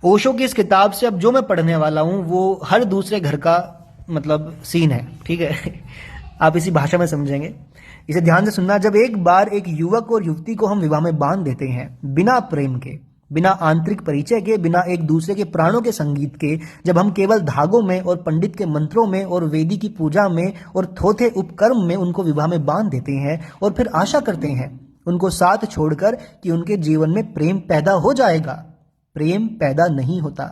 ओशो की इस किताब से अब जो मैं पढ़ने वाला हूँ वो हर दूसरे घर का मतलब सीन है, ठीक है। आप इसी भाषा में समझेंगे, इसे ध्यान से सुनना। जब एक बार एक युवक और युवती को हम विवाह में बांध देते हैं, बिना प्रेम के, बिना आंतरिक परिचय के, बिना एक दूसरे के प्राणों के संगीत के, जब हम केवल धागों में और पंडित के मंत्रों में और वेदी की पूजा में और थोथे उपकर्म में उनको विवाह में बांध देते हैं और फिर आशा करते हैं उनको साथ छोड़कर कि उनके जीवन में प्रेम पैदा हो जाएगा, प्रेम पैदा नहीं होता।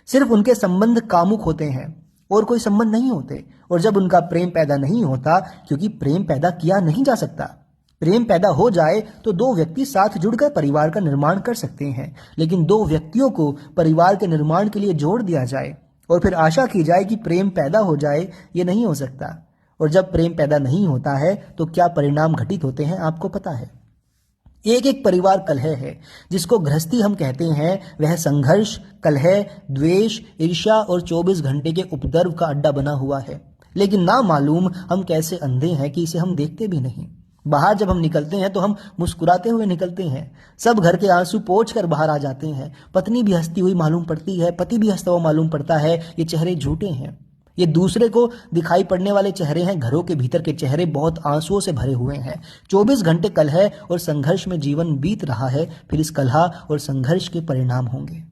सिर्फ उनके संबंध कामुक होते हैं और कोई संबंध नहीं होते। और जब उनका प्रेम पैदा नहीं होता, क्योंकि प्रेम पैदा किया नहीं जा सकता। प्रेम पैदा हो जाए तो दो व्यक्ति साथ जुड़कर परिवार का निर्माण कर सकते हैं, लेकिन दो व्यक्तियों को परिवार के निर्माण के लिए जोड़ दिया जाए और फिर आशा की जाए कि प्रेम पैदा हो जाए, ये नहीं हो सकता। और जब प्रेम पैदा नहीं होता है तो क्या परिणाम घटित होते हैं आपको पता है। एक एक परिवार कलह है, जिसको गृहस्थी हम कहते हैं। वह संघर्ष, कलह, द्वेष, ईर्ष्या और 24 घंटे के उपद्रव का अड्डा बना हुआ है। लेकिन ना मालूम हम कैसे अंधे हैं कि इसे हम देखते भी नहीं। बाहर जब हम निकलते हैं तो हम मुस्कुराते हुए निकलते हैं। सब घर के आंसू पोंछ कर बाहर आ जाते हैं। पत्नी भी हंसती हुई मालूम पड़ती है, पति भी हंसता हुआ मालूम पड़ता है। ये चेहरे झूठे हैं, ये दूसरे को दिखाई पड़ने वाले चेहरे हैं। घरों के भीतर के चेहरे बहुत आंसुओं से भरे हुए हैं। 24 घंटे कलह और संघर्ष में जीवन बीत रहा है। फिर इस कलह और संघर्ष के परिणाम होंगे।